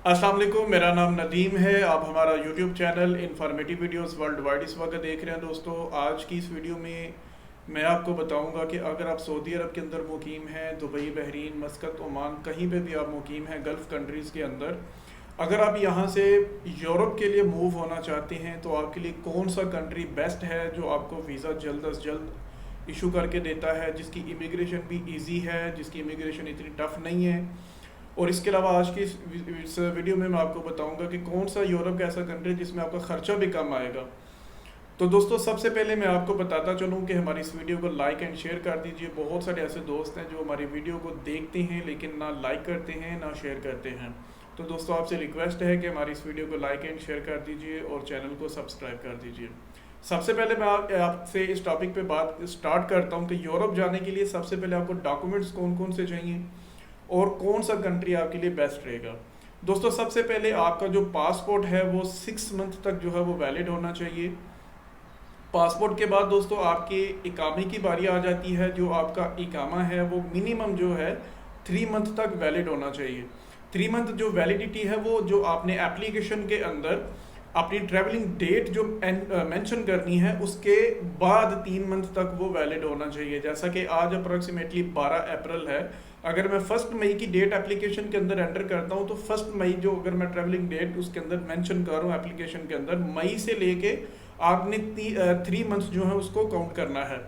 अस्सलाम वालेकुम, मेरा नाम नदीम है। आप हमारा YouTube channel informative videos world wide इस वक्त देख रहे हैं। दोस्तों, आज की इस वीडियो में मैं आपको बताऊंगा कि अगर आप सऊदी अरब के अंदर मुकीम हैं, दुबई, बहरीन, मस्कत, ओमान, कहीं पे भी आप मुकीम हैं गल्फ़ कंट्रीज़ के अंदर, अगर आप यहाँ से यूरोप के लिए मूव होना चाहते हैं तो आपके लिए कौन सा कंट्री बेस्ट है जो आपको वीज़ा जल्द अज जल्द इशू करके देता है, जिसकी इमिग्रेशन भी ईजी है, जिसकी इमिग्रेशन इतनी टफ नहीं है। और इसके अलावा आज की इस वीडियो में मैं आपको बताऊंगा कि कौन सा यूरोप का ऐसा कंट्री जिसमें आपका खर्चा भी कम आएगा। तो दोस्तों, सबसे पहले मैं आपको बताता चलूं कि हमारी इस वीडियो को लाइक एंड शेयर कर दीजिए। बहुत सारे ऐसे दोस्त हैं जो हमारी वीडियो को देखते हैं लेकिन ना लाइक करते हैं ना शेयर करते हैं। तो दोस्तों, आपसे रिक्वेस्ट है कि हमारी इस वीडियो को लाइक एंड शेयर कर दीजिए और चैनल को सब्सक्राइब कर दीजिए। सबसे पहले मैं आपसे इस टॉपिक पे बात स्टार्ट करता हूँ कि यूरोप जाने के लिए सबसे पहले आपको डॉक्यूमेंट्स कौन कौन से चाहिए और कौन सा कंट्री आपके लिए बेस्ट रहेगा। दोस्तों, सबसे पहले आपका जो पासपोर्ट है वो 6 मंथ तक जो है वो वैलिड होना चाहिए। पासपोर्ट के बाद दोस्तों आपके इकामे की बारी आ जाती है। जो आपका इकामा है वो मिनिमम जो है 3 मंथ तक वैलिड होना चाहिए। 3 मंथ जो वैलिडिटी है वो जो आपने एप्लीकेशन के अंदर अपनी ट्रैवलिंग डेट जो मेंशन करनी है उसके बाद 3 मंथ तक वो वैलिड होना चाहिए। जैसा कि आज अप्रॉक्सीमेटली 12 अप्रैल है, अगर मैं 1 मई की डेट एप्लीकेशन के अंदर एंटर करता हूँ तो 1 मई जो अगर मैं ट्रैवलिंग डेट उसके अंदर मेंशन कर रहा हूँ एप्लीकेशन के अंदर, मई से लेके आपने 3 मंथ्स जो है उसको काउंट करना है।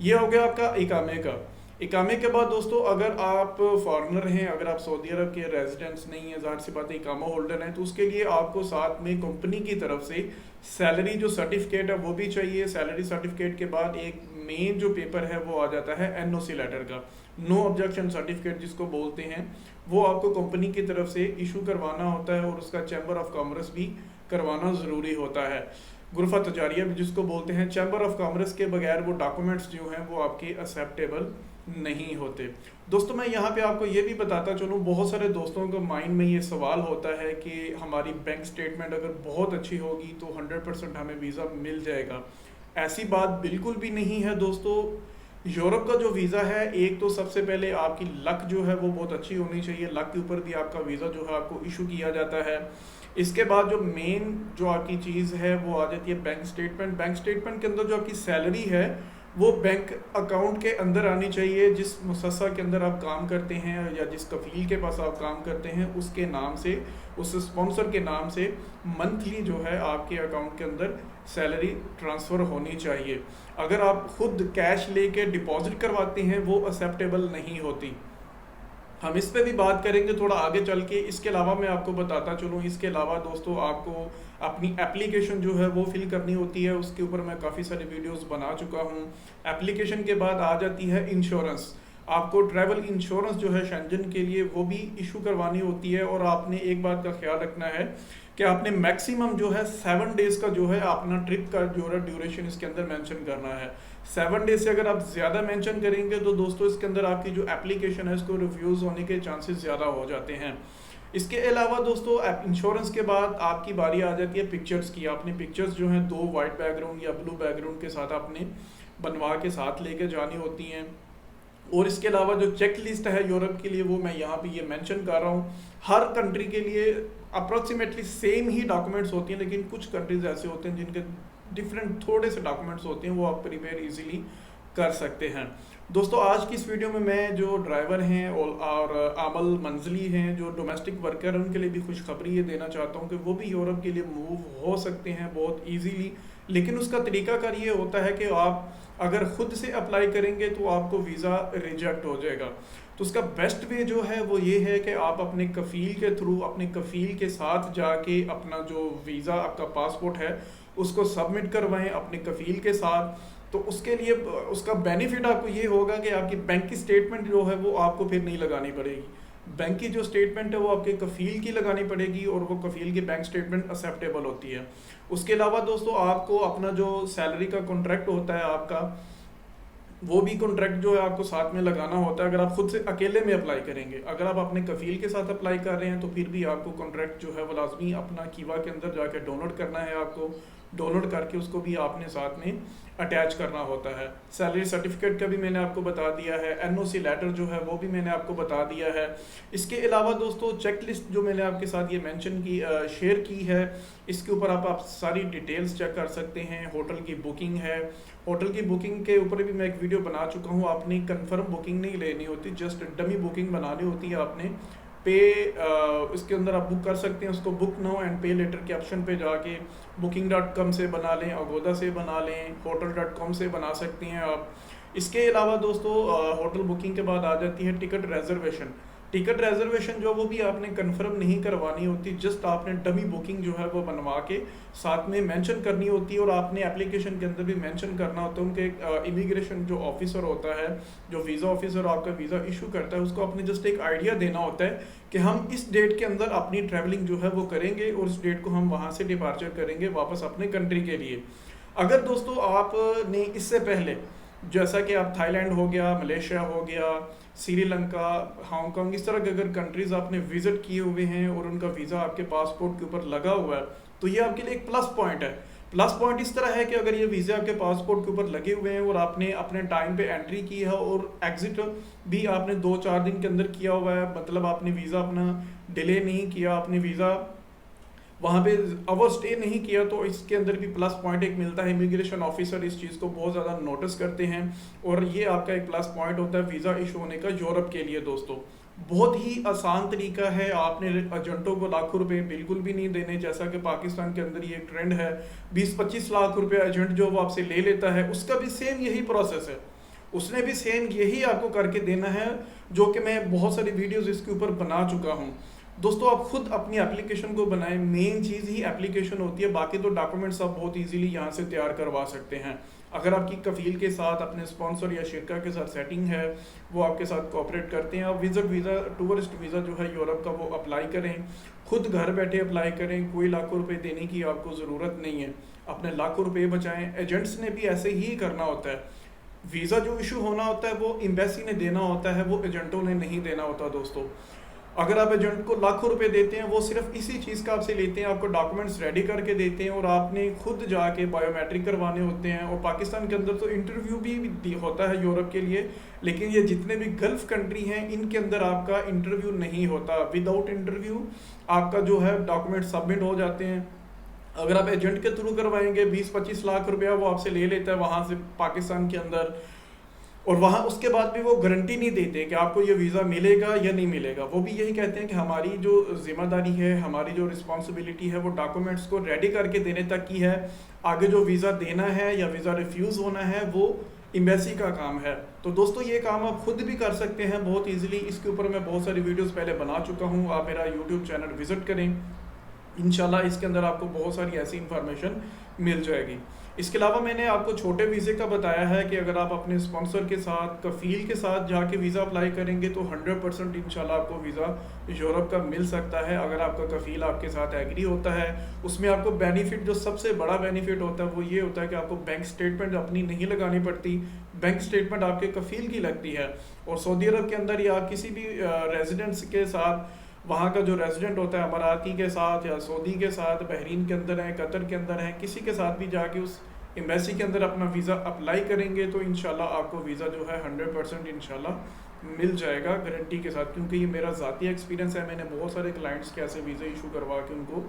ये हो गया आपका इकामे का। इकामे के बाद दोस्तों, अगर आप फॉरेनर हैं, अगर आप सऊदी अरब के रेजिडेंट्स नहीं है, ज़ाहिर सी बात है इकामा होल्डर हैं, तो उसके लिए आपको साथ में कंपनी की तरफ से सैलरी जो सर्टिफिकेट है वो भी चाहिए। सैलरी सर्टिफिकेट के बाद एक मेन जो पेपर है वो आ जाता है एनओसी लेटर का, नो ऑब्जेक्शन सर्टिफिकेट जिसको बोलते हैं। वो आपको कंपनी की तरफ से इशू करवाना होता है और उसका चैम्बर ऑफ कॉमर्स भी करवाना ज़रूरी होता है। गुरफा तजारिया भी जिसको बोलते हैं, चैम्बर ऑफ कॉमर्स के बगैर वो डॉक्यूमेंट्स जो हैं वो आपके एक्सेप्टेबल नहीं होते। दोस्तों, मैं यहाँ पे आपको ये भी बताता चलूँ, बहुत सारे दोस्तों को माइंड में ये सवाल होता है कि हमारी बैंक स्टेटमेंट अगर बहुत अच्छी होगी तो 100% हमें वीज़ा मिल जाएगा। ऐसी बात बिल्कुल भी नहीं है दोस्तों। यूरोप का जो वीज़ा है, एक तो सबसे पहले आपकी लक जो है वो बहुत अच्छी होनी चाहिए। लक के ऊपर भी आपका वीज़ा जो है आपको इशू किया जाता है। इसके बाद जो मेन जो आपकी चीज़ है वो आ जाती है बैंक स्टेटमेंट। बैंक स्टेटमेंट के अंदर जो आपकी सैलरी है वो बैंक अकाउंट के अंदर आनी चाहिए। जिस मुसस्सा के अंदर आप काम करते हैं या जिस कफील के पास आप काम करते हैं उसके नाम से, उस स्पॉन्सर के नाम से मंथली जो है आपके अकाउंट के अंदर सैलरी ट्रांसफ़र होनी चाहिए। अगर आप खुद कैश लेके डिपॉजिट करवाते हैं वो एक्सेप्टेबल नहीं होती। हम इस पे भी बात करेंगे थोड़ा आगे चल के। इसके अलावा मैं आपको बताता चलूँ, इसके अलावा दोस्तों आपको अपनी एप्लीकेशन जो है वो फिल करनी होती है। उसके ऊपर मैं काफ़ी सारे वीडियोस बना चुका हूँ। एप्लीकेशन के बाद आ जाती है इंश्योरेंस। आपको ट्रैवल इंश्योरेंस जो है शेंजन के लिए वो भी इशू करवानी होती है। और आपने एक बात का ख्याल रखना है कि आपने मैक्सिमम जो है 7 डेज़ का जो है अपना ट्रिप का जो है ड्यूरेशन इसके अंदर मेंशन करना है। 7 डेज से अगर आप ज़्यादा मेंशन करेंगे तो दोस्तों इसके अंदर आपकी जो एप्लीकेशन है इसको रिफ्यूज़ होने के चांसेस ज़्यादा हो जाते हैं। इसके अलावा दोस्तों इंश्योरेंस के बाद आपकी बारी आ जाती है पिक्चर्स की। आपने पिक्चर्स जो हैं 2 वाइट बैकग्राउंड या ब्लू बैकग्राउंड के साथ आपने बनवा के साथ लेके जानी होती हैं। और इसके अलावा जो चेक लिस्ट है यूरोप के लिए वो मैं यहाँ पे ये मेंशन कर रहा हूँ। हर कंट्री के लिए अप्रॉक्सीमेटली सेम ही डॉक्यूमेंट्स होती हैं, लेकिन कुछ कंट्रीज ऐसे होते हैं जिनके डिफरेंट थोड़े से डॉक्यूमेंट्स होते हैं, वो आप प्रिपेयर इजीली कर सकते हैं। दोस्तों, आज की इस वीडियो में मैं जो ड्राइवर हैं और आमल मंजली हैं, जो डोमेस्टिक वर्कर हैं, उनके लिए भी खुशखबरी ये देना चाहता हूँ कि वो भी यूरोप के लिए मूव हो सकते हैं बहुत ईजीली। लेकिन उसका तरीकाकार ये होता है कि आप अगर खुद से अप्लाई करेंगे तो आपको वीज़ा रिजेक्ट हो जाएगा। तो उसका बेस्ट वे जो है वो ये है कि आप अपने कफ़ील के थ्रू, अपने कफ़ील के साथ जाके अपना जो वीज़ा आपका पासपोर्ट है उसको सबमिट करवाएं अपने कफ़ील के साथ। तो उसके लिए उसका बेनिफिट आपको ये होगा कि आपकी बैंक की स्टेटमेंट जो है वो आपको फिर नहीं लगानी पड़ेगी। बैंक की जो स्टेटमेंट है वो आपके कफ़ील की लगानी पड़ेगी और वो कफ़ील की बैंक स्टेटमेंट एक्सेप्टेबल होती है। उसके अलावा दोस्तों आपको अपना जो सैलरी का कॉन्ट्रैक्ट होता है आपका, वो भी कॉन्ट्रैक्ट जो है आपको साथ में लगाना होता है अगर आप खुद से अकेले में अप्लाई करेंगे। अगर आप अपने कफ़ील के साथ अप्लाई कर रहे हैं तो फिर भी आपको कॉन्ट्रैक्ट जो है वो लाजमी अपना कीवा के अंदर जाकर डाउनलोड करना है आपको। डाउनलोड करके उसको भी आपने साथ में अटैच करना होता है। सैलरी सर्टिफिकेट का भी मैंने आपको बता दिया है, एनओसी लेटर जो है वो भी मैंने आपको बता दिया है। इसके अलावा दोस्तों चेकलिस्ट जो मैंने आपके साथ ये मेंशन की शेयर की है, इसके ऊपर आप सारी डिटेल्स चेक कर सकते हैं। होटल की बुकिंग है, होटल की बुकिंग के ऊपर भी मैं एक वीडियो बना चुका हूँ। आपने कंफर्म बुकिंग नहीं लेनी होती, जस्ट डमी बुकिंग बनानी होती है। आपने पे इसके अंदर आप बुक कर सकते हैं उसको, बुक नाउ एंड पे लेटर के ऑप्शन पे जाके booking.com से बना लें, अगोदा से बना लें, hotel.com से बना सकते हैं आप। इसके अलावा दोस्तों होटल बुकिंग के बाद आ जाती है टिकट रिजर्वेशन। टिकट रिजर्वेशन जो वो भी आपने कंफर्म नहीं करवानी होती, जस्ट आपने डमी बुकिंग जो है वो बनवा के साथ में मेंशन करनी होती है। और आपने एप्लीकेशन के अंदर भी मेंशन करना होता है। उनके इमिग्रेशन जो ऑफिसर होता है, जो वीज़ा ऑफिसर आपका वीज़ा इशू करता है, उसको आपने जस्ट एक आइडिया देना होता है कि हम इस डेट के अंदर अपनी ट्रैवलिंग जो है वो करेंगे और इस डेट को हम वहाँ से डिपार्चर करेंगे वापस अपने कंट्री के लिए। अगर दोस्तों आपने इससे पहले, जैसा कि आप थाईलैंड हो गया, मलेशिया हो गया, श्रीलंका, हांगकांग, इस तरह के अगर कंट्रीज आपने विजिट किए हुए हैं और उनका वीज़ा आपके पासपोर्ट के ऊपर लगा हुआ है, तो ये आपके लिए एक प्लस पॉइंट है। प्लस पॉइंट इस तरह है कि अगर ये वीज़ा आपके पासपोर्ट के ऊपर लगे हुए हैं और आपने अपने टाइम पे एंट्री की है और एग्जिट भी आपने 2-4 दिन के अंदर किया हुआ है, मतलब आपने वीज़ा अपना डिले नहीं किया, आपने वीज़ा वहाँ पे ओवर स्टे नहीं किया, तो इसके अंदर भी प्लस पॉइंट एक मिलता है। इमिग्रेशन ऑफिसर इस चीज़ को बहुत ज़्यादा नोटिस करते हैं और ये आपका एक प्लस पॉइंट होता है वीज़ा इशू होने का यूरोप के लिए। दोस्तों बहुत ही आसान तरीका है, आपने एजेंटों को लाखों रुपए बिल्कुल भी नहीं देने, जैसा कि पाकिस्तान के अंदर ये ट्रेंड है। 20-25 लाख रुपए एजेंट जो वो आपसे ले लेता है, उसका भी सेम यही प्रोसेस है, उसने भी सेम यही आपको करके देना है, जो कि मैं बहुत सारी वीडियोज़ इसके ऊपर बना चुका हूँ। दोस्तों आप खुद अपनी एप्लीकेशन को बनाएं, मेन चीज़ ही एप्लीकेशन होती है, बाकी तो डॉक्यूमेंट्स आप बहुत इजीली यहाँ से तैयार करवा सकते हैं। अगर आपकी कफील के साथ, अपने स्पॉन्सर या शिरका के साथ सेटिंग है, वो आपके साथ कोऑपरेट करते हैं, आप विजिट वीज़ा, टूरिस्ट वीज़ा जो है यूरोप का, वो अप्लाई करें, खुद घर बैठे अप्लाई करें, कोई लाखों रुपये देने की आपको ज़रूरत नहीं है, अपने लाखों रुपये बचाएँ। एजेंट्स ने भी ऐसे ही करना होता है। वीज़ा जो इशू होना होता है वो एम्बेसी ने देना होता है, वो एजेंटों ने नहीं देना होता। दोस्तों अगर आप एजेंट को लाखों रुपए देते हैं, वो सिर्फ इसी चीज़ का आपसे लेते हैं, आपको डॉक्यूमेंट्स रेडी करके देते हैं और आपने खुद जाके बायोमेट्रिक करवाने होते हैं। और पाकिस्तान के अंदर तो इंटरव्यू भी होता है यूरोप के लिए, लेकिन ये जितने भी गल्फ कंट्री हैं इनके अंदर आपका इंटरव्यू नहीं होता। विदाउट इंटरव्यू आपका जो है डॉक्यूमेंट सबमिट हो जाते हैं। अगर आप एजेंट के थ्रू करवाएंगे, 20-25 लाख रुपया वो आपसे ले लेता है वहाँ से पाकिस्तान के अंदर, और वहाँ उसके बाद भी वो गारंटी नहीं देते कि आपको ये वीज़ा मिलेगा या नहीं मिलेगा। वो भी यही कहते हैं कि हमारी जो जिम्मेदारी है, हमारी जो रिस्पॉन्सिबिलिटी है, वो डॉक्यूमेंट्स को रेडी करके देने तक की है। आगे जो वीज़ा देना है या वीज़ा रिफ्यूज़ होना है वो एम्बेसी का काम है। तो दोस्तों ये काम आप खुद भी कर सकते हैं बहुत ईजिली। इसके ऊपर मैं बहुत सारी वीडियोज़ पहले बना चुका हूँ, आप मेरा यूट्यूब चैनल विज़िट करें, इंशाल्लाह इसके अंदर आपको बहुत सारी ऐसी इंफॉर्मेशन मिल जाएगी। इसके अलावा मैंने आपको छोटे वीज़े का बताया है कि अगर आप अपने स्पॉन्सर के साथ, कफील के साथ जाके वीज़ा अप्लाई करेंगे तो 100% इंशाल्लाह आपको वीज़ा यूरोप का मिल सकता है, अगर आपका कफील आपके साथ एग्री होता है। उसमें आपको बेनिफिट, जो सबसे बड़ा बेनिफिट होता है वो ये होता है कि आपको बैंक स्टेटमेंट अपनी नहीं लगानी पड़ती, बैंक स्टेटमेंट आपके कफील की लगती है। और सऊदी अरब के अंदर या किसी भी रेजिडेंट्स के साथ, वहाँ का जो रेजिडेंट होता है अमाराती के साथ या सऊदी के साथ, बहरीन के अंदर है, कतर के अंदर है, किसी के साथ भी जाके उस एम्बेसी के अंदर अपना वीज़ा अप्लाई करेंगे तो इंशाल्लाह आपको वीज़ा जो है 100% इंशाल्लाह मिल जाएगा गारंटी के साथ। क्योंकि ये मेरा ज़ाती एक्सपीरियंस है, मैंने बहुत सारे क्लाइंट्स के ऐसे वीज़ा इशू करवा के उनको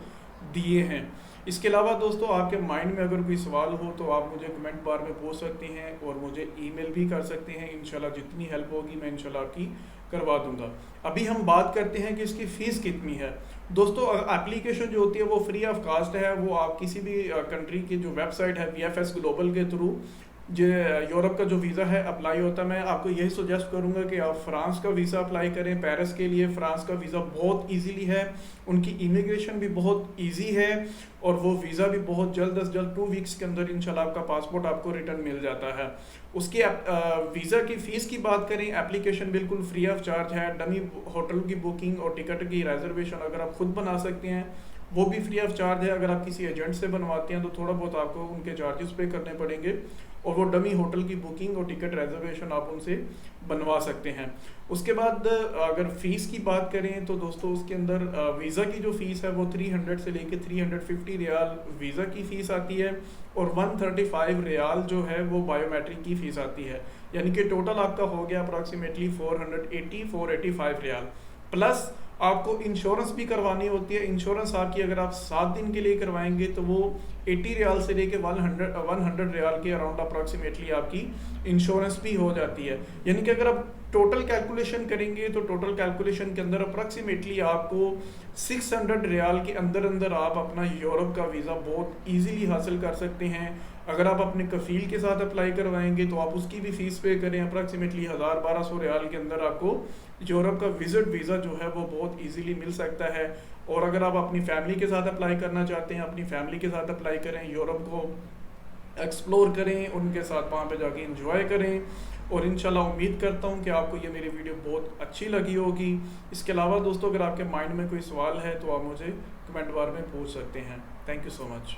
दिए हैं। इसके अलावा दोस्तों आपके माइंड में अगर कोई सवाल हो तो आप मुझे कमेंट बार में पूछ सकते हैं और मुझे ईमेल भी कर सकते हैं। इंशाल्लाह जितनी हेल्प होगी मैं इंशाल्लाह आपकी करवा दूंगा। अभी हम बात करते हैं कि इसकी फ़ीस कितनी है। दोस्तों एप्लीकेशन जो होती है वो फ्री ऑफ कास्ट है, वो आप किसी भी कंट्री की जो वेबसाइट है VFS ग्लोबल के थ्रू जो यूरोप का जो वीज़ा है अप्लाई होता है। मैं आपको यही सजेस्ट करूंगा कि आप फ्रांस का वीज़ा अप्लाई करें, पेरिस के लिए। फ्रांस का वीज़ा बहुत इजीली है, उनकी इमिग्रेशन भी बहुत इजी है और वो वीज़ा भी बहुत जल्द अज जल्द 2 वीक्स के अंदर इंशाल्लाह आपका पासपोर्ट आपको रिटर्न मिल जाता है। उसकी वीज़ा की फ़ीस की बात करें, एप्लीकेशन बिल्कुल फ्री ऑफ चार्ज है। डमी होटल की बुकिंग और टिकट की रिजर्वेशन अगर आप खुद बना सकते हैं वो भी फ्री ऑफ चार्ज है। अगर आप किसी एजेंट से बनवाते हैं तो थोड़ा बहुत आपको उनके चार्जेस पे करने पड़ेंगे। और वो डमी होटल की बुकिंग और टिकट रिजर्वेशन आप उनसे बनवा सकते हैं। उसके बाद अगर फ़ीस की बात करें तो दोस्तों उसके अंदर वीज़ा की जो फ़ीस है वो 300 से लेके 350 रियाल वीज़ा की फ़ीस आती है और 135 रियाल जो है वो बायोमेट्रिक की फ़ीस आती है, यानी कि टोटल आपका हो गया अप्रॉक्सीमेटली 485 रियाल। प्लस आपको इंश्योरेंस भी करवानी होती है। इंश्योरेंस आपकी अगर आप 7 दिन के लिए करवाएंगे तो वो 80 रियाल से लेके 100 रियाल के अराउंड अप्रॉक्सीमेटली आपकी इंश्योरेंस भी हो जाती है। यानी कि अगर आप टोटल कैलकुलेशन करेंगे तो टोटल कैलकुलेशन के अंदर अप्रॉक्सीमेटली आपको 600 रियाल के अंदर अंदर आप अपना यूरोप का वीज़ा बहुत ईजीली हासिल कर सकते हैं। अगर आप अपने कफ़ील के साथ अप्लाई करवाएंगे तो आप उसकी भी फ़ीस पे करें, अप्रॉक्सीमेटली 1000-1200 रियाल के अंदर आपको यूरोप का विजिट वीज़ा जो है वो बहुत इजीली मिल सकता है। और अगर आप अपनी फैमिली के साथ अप्लाई करना चाहते हैं, अपनी फैमिली के साथ अप्लाई करें, यूरोप को एक्सप्लोर करें, उनके साथ वहाँ पे जाके एंजॉय करें। और इंशाल्लाह उम्मीद करता हूँ कि आपको ये मेरी वीडियो बहुत अच्छी लगी होगी। इसके अलावा दोस्तों अगर आपके माइंड में कोई सवाल है तो आप मुझे कमेंट बार में पूछ सकते हैं। Thank you so much.